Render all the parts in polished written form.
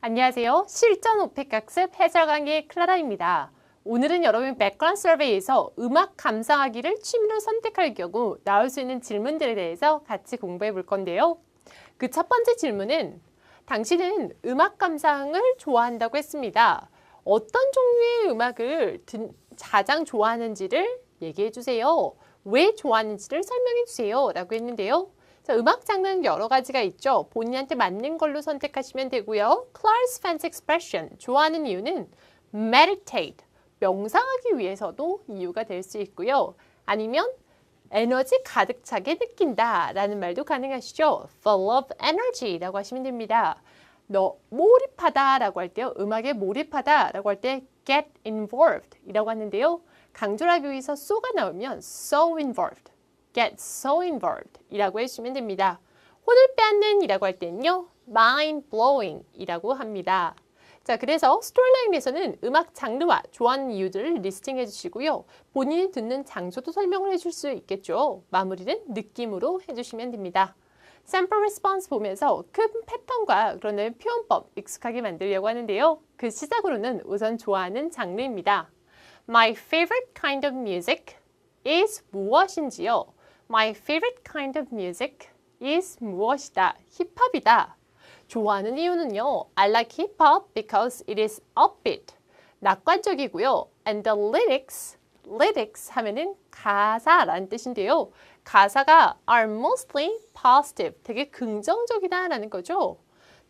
안녕하세요. 실전 오픽 학습 해설 강의 클라라입니다. 오늘은 여러분 백그라운드 서베이에서 음악 감상하기를 취미로 선택할 경우 나올 수 있는 질문들에 대해서 같이 공부해 볼 건데요. 그 첫 번째 질문은 당신은 음악 감상을 좋아한다고 했습니다. 어떤 종류의 음악을 가장 좋아하는지를 얘기해 주세요. 왜 좋아하는지를 설명해 주세요. 라고 했는데요. 자, 음악 장르는 여러 가지가 있죠. 본인한테 맞는 걸로 선택하시면 되고요. Clark's fancy expression, 좋아하는 이유는 meditate, 명상하기 위해서도 이유가 될 수 있고요. 아니면 에너지 가득 차게 느낀다 라는 말도 가능하시죠. Full of energy라고 하시면 됩니다. 너 몰입하다 라고 할 때요. 음악에 몰입하다 라고 할 때 get involved 이라고 하는데요. 강조를 하기 위해서 so가 나오면 so involved, get so involved 이라고 해주시면 됩니다. 혼을 빼앗는 이라고 할 때는요. mind blowing 이라고 합니다. 자, 그래서 스토리라인에서는 음악 장르와 좋아하는 이유들을 리스팅해 주시고요. 본인이 듣는 장소도 설명을 해줄 수 있겠죠. 마무리는 느낌으로 해주시면 됩니다. 샘플 리스폰스 보면서 큰 패턴과 그런 표현법 익숙하게 만들려고 하는데요. 그 시작으로는 우선 좋아하는 장르입니다. My favorite kind of music is 무엇인지요? My favorite kind of music is 무엇이다? 힙합이다. 좋아하는 이유는요. I like hip hop because it is upbeat. 낙관적이고요. And the lyrics 하면은 가사라는 뜻인데요. 가사가 are mostly positive. 되게 긍정적이다라는 거죠.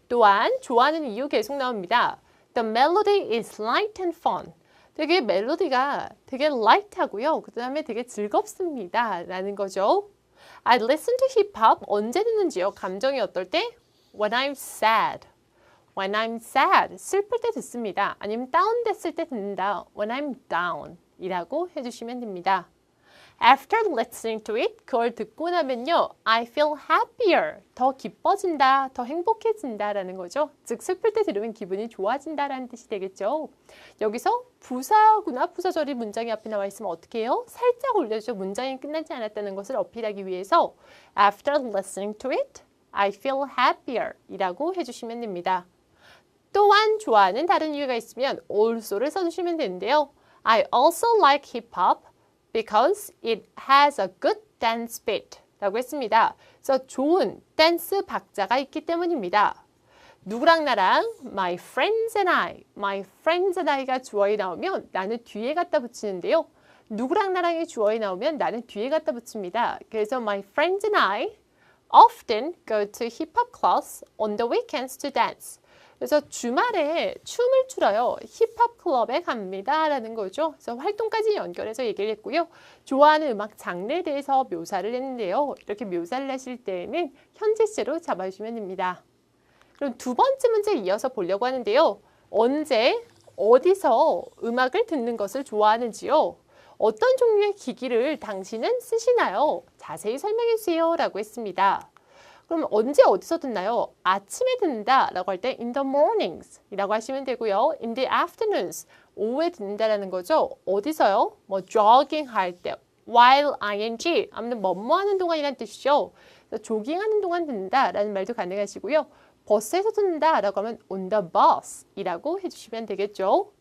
또한 좋아하는 이유 계속 나옵니다. The melody is light and fun. 되게 멜로디가 되게 light하고요. 그 다음에 되게 즐겁습니다. 라는 거죠. I listen to hip hop. 언제 듣는지요? 감정이 어떨 때? When I'm sad. When I'm sad. 슬플 때 듣습니다. 아니면 다운됐을 때 듣는다. When I'm down. 이라고 해주시면 됩니다. After listening to it, 그걸 듣고 나면요. I feel happier. 더 기뻐진다. 더 행복해진다. 라는 거죠. 즉 슬플 때 들으면 기분이 좋아진다. 라는 뜻이 되겠죠. 여기서 부사구나 부사절이 문장이 앞에 나와 있으면 어떻게 해요? 살짝 올려줘. 문장이 끝나지 않았다는 것을 어필하기 위해서 After listening to it, I feel happier. 이라고 해주시면 됩니다. 또한 좋아하는 다른 이유가 있으면 also를 써주시면 되는데요. I also like hip hop because it has a good dance beat 라고 했습니다. 그래서 좋은 댄스 박자가 있기 때문입니다. 누구랑 나랑 my friends and I가 주어에 나오면 나는 뒤에 갖다 붙이는데요. 누구랑 나랑이 주어에 나오면 나는 뒤에 갖다 붙입니다. 그래서 my friends and I often go to hip hop class on the weekends to dance. 그래서 주말에 춤을 추러요. 힙합 클럽에 갑니다. 라는 거죠. 그래서 활동까지 연결해서 얘기를 했고요. 좋아하는 음악 장르에 대해서 묘사를 했는데요. 이렇게 묘사를 하실 때에는 현재 시제로 잡아주시면 됩니다. 그럼 두 번째 문제 이어서 보려고 하는데요. 언제, 어디서 음악을 듣는 것을 좋아하는지요? 어떤 종류의 기기를 당신은 쓰시나요? 자세히 설명해 주세요. 라고 했습니다. 그럼 언제 어디서 듣나요? 아침에 듣는다 라고 할 때 in the mornings 이라고 하시면 되고요. in the afternoons 오후에 듣는다라는 거죠. 어디서요? 뭐 jogging 할 때 while ing 아무튼 뭐뭐 하는 동안이란 뜻이죠. 조깅하는 동안 듣는다 라는 말도 가능하시고요. 버스에서 듣는다 라고 하면 on the bus 이라고 해주시면 되겠죠.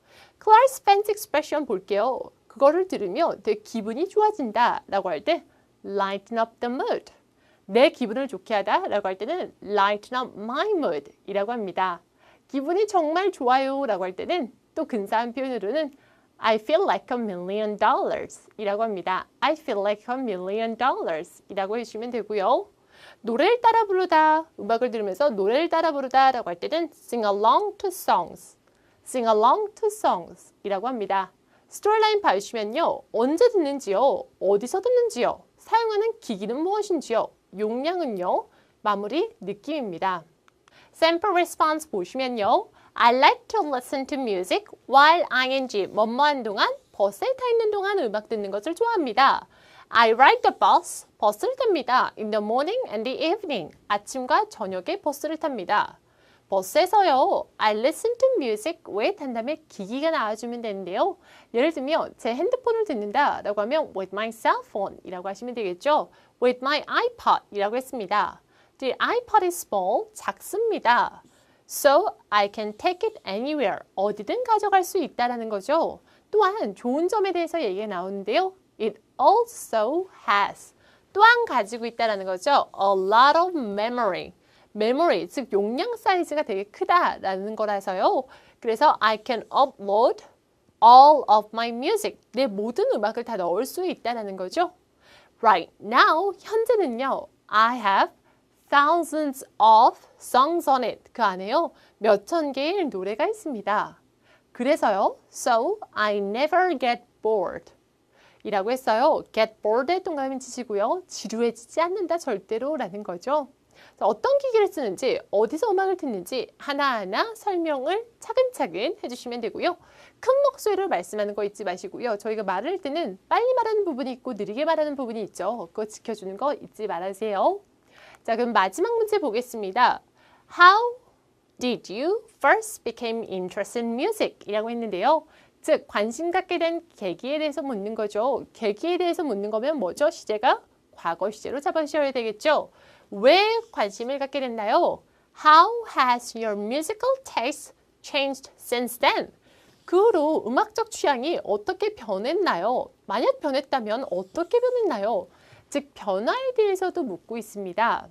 Clark's fancy expression 볼게요. 그거를 들으면 되게 기분이 좋아진다 라고 할 때 lighten up the mood 내 기분을 좋게 하다 라고 할 때는 lighten up my mood 이라고 합니다. 기분이 정말 좋아요 라고 할 때는 또 근사한 표현으로는 I feel like a million dollars 이라고 합니다. I feel like a million dollars 이라고 해주시면 되고요. 노래를 따라 부르다, 음악을 들으면서 노래를 따라 부르다 라고 할 때는 sing along to songs 이라고 합니다. 스토리라인 봐주시면요. 언제 듣는지요? 어디서 듣는지요? 사용하는 기기는 무엇인지요? 용량은요. 마무리 느낌입니다. Sample response 보시면요. I like to listen to music while ing 뭐뭐한 동안 버스에 타 있는 동안 음악 듣는 것을 좋아합니다. I ride the bus 버스를 탑니다. In the morning and the evening 아침과 저녁에 버스를 탑니다. 버스에서요. I listen to music with 한 다음에 기기가 나와주면 되는데요. 예를 들면 제 핸드폰을 듣는다 라고 하면 with my cell phone 이라고 하시면 되겠죠. with my iPod 이라고 했습니다. The iPod is small, 작습니다. So I can take it anywhere. 어디든 가져갈 수 있다라는 거죠. 또한 좋은 점에 대해서 얘기가 나오는데요. It also has. 또한 가지고 있다라는 거죠. A lot of memory. memory, 즉 용량 사이즈가 되게 크다라는 거라서요. 그래서 I can upload all of my music. 내 모든 음악을 다 넣을 수 있다는 거죠. Right now, 현재는요. I have thousands of songs on it. 그 안에요. 몇천 개의 노래가 있습니다. 그래서요. So, I never get bored. 이라고 했어요. get bored에 동그라미 치시고요. 지루해지지 않는다 절대로 라는 거죠. 어떤 기기를 쓰는지, 어디서 음악을 듣는지 하나하나 설명을 차근차근 해주시면 되고요. 큰 목소리로 말씀하는 거 잊지 마시고요. 저희가 말을 할 때는 빨리 말하는 부분이 있고 느리게 말하는 부분이 있죠. 그거 지켜주는 거 잊지 말아주세요. 자, 그럼 마지막 문제 보겠습니다. How did you first become interested in music? 이라고 했는데요. 즉, 관심 갖게 된 계기에 대해서 묻는 거죠. 계기에 대해서 묻는 거면 뭐죠? 시제가 과거 시제로 잡아주셔야 되겠죠. 왜 관심을 갖게 됐나요? How has your musical taste changed since then? 그 후로 음악적 취향이 어떻게 변했나요? 만약 변했다면 어떻게 변했나요? 즉, 변화에 대해서도 묻고 있습니다.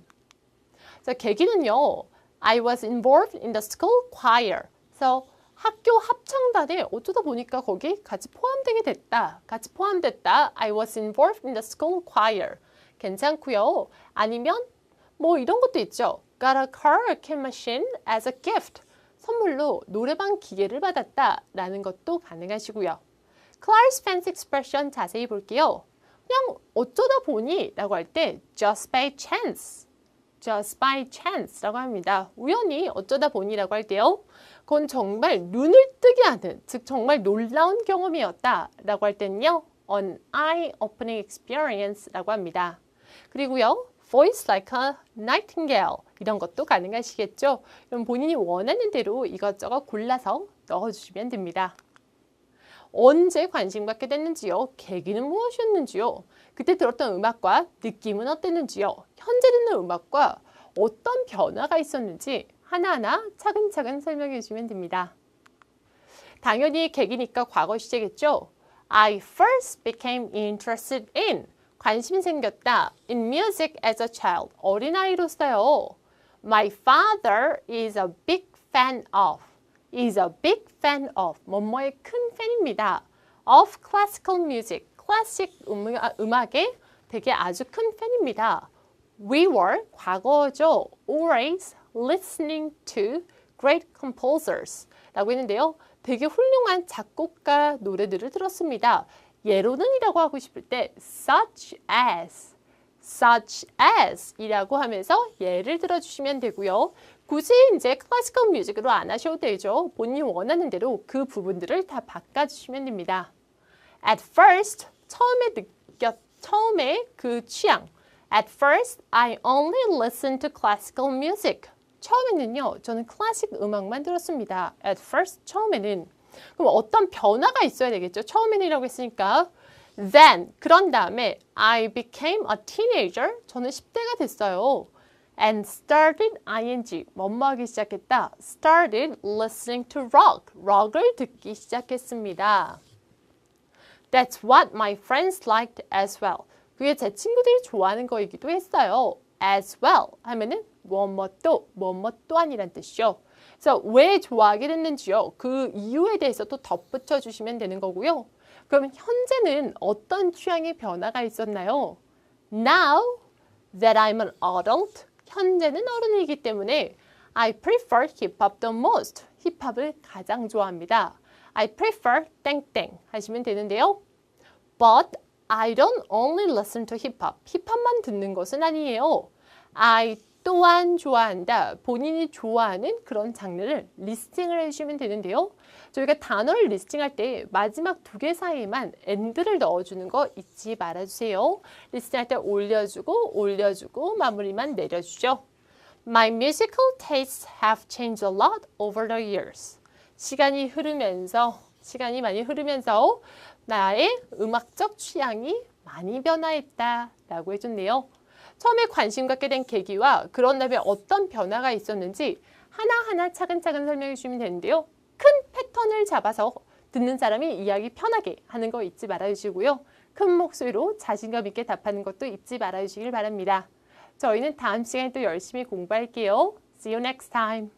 자, 계기는요. I was involved in the school choir. 그래서 학교 합창단에 어쩌다 보니까 거기 같이 포함되게 됐다. 같이 포함됐다. I was involved in the school choir. 괜찮고요. 아니면 뭐 이런 것도 있죠. Got a karaoke machine as a gift. 선물로 노래방 기계를 받았다. 라는 것도 가능하시고요. Claire's fancy expression 자세히 볼게요. 그냥 어쩌다 보니 라고 할 때 just by chance. just by chance 라고 합니다. 우연히 어쩌다 보니라고 할 때요. 그건 정말 눈을 뜨게 하는, 즉 정말 놀라운 경험이었다 라고 할 때는요. an eye-opening experience 라고 합니다. 그리고요. voice like a nightingale 이런 것도 가능하시겠죠. 그럼 본인이 원하는 대로 이것저것 골라서 넣어주시면 됩니다. 언제 관심 갖게 됐는지요? 계기는 무엇이었는지요? 그때 들었던 음악과 느낌은 어땠는지요? 현재 듣는 음악과 어떤 변화가 있었는지 하나하나 차근차근 설명해 주시면 됩니다. 당연히 계기니까 과거 시제겠죠? I first became interested in 관심이 생겼다. in music as a child 어린아이로서요. My father is a big fan of is a big fan of 뭐뭐의 큰 팬입니다. of classical music 클래식 음악의 되게 아주 큰 팬입니다. We were 과거죠. always listening to great composers 라고 했는데요. 되게 훌륭한 작곡가 노래들을 들었습니다. 예로는 이라고 하고 싶을 때 such as 이라고 하면서 예를 들어주시면 되고요. 굳이 이제 클래시컬 뮤직으로 안 하셔도 되죠. 본인이 원하는 대로 그 부분들을 다 바꿔주시면 됩니다. At first, 처음에 그 취향. At first, I only listened to classical music. 처음에는요, 저는 클래식 음악만 들었습니다. At first, 처음에는. 그럼 어떤 변화가 있어야 되겠죠? 처음에는이라고 했으니까. Then, 그런 다음에 I became a teenager. 저는 10대가 됐어요. And started ing, 뭐뭐하기 시작했다. Started listening to rock. 록을 듣기 시작했습니다. That's what my friends liked as well. 그게 제 친구들이 좋아하는 거이기도 했어요. As well 하면은 뭐뭐 또한이란 뜻이죠. 그래서 왜 좋아하게 됐는지요. 그 이유에 대해서 또 덧붙여 주시면 되는 거고요. 그러면 현재는 어떤 취향의 변화가 있었나요? Now that I'm an adult, 현재는 어른이기 때문에 I prefer hip-hop the most. 힙합을 가장 좋아합니다. I prefer 땡땡 하시면 되는데요. But I don't only listen to hip-hop. 힙합만 듣는 것은 아니에요. I 또한 좋아한다. 본인이 좋아하는 그런 장르를 리스팅을 해주시면 되는데요. 저희가 단어를 리스팅할 때 마지막 두 개 사이에만 and를 넣어주는 거 잊지 말아주세요. 리스팅할 때 올려주고 마무리만 내려주죠. My musical tastes have changed a lot over the years. 시간이 많이 흐르면서 나의 음악적 취향이 많이 변화했다 라고 해줬네요. 처음에 관심 갖게 된 계기와 그런 다음에 어떤 변화가 있었는지 하나하나 차근차근 설명해 주시면 되는데요. 큰 패턴을 잡아서 듣는 사람이 이야기 편하게 하는 거 잊지 말아주시고요. 큰 목소리로 자신감 있게 답하는 것도 잊지 말아주시길 바랍니다. 저희는 다음 시간에 또 열심히 공부할게요. See you next time.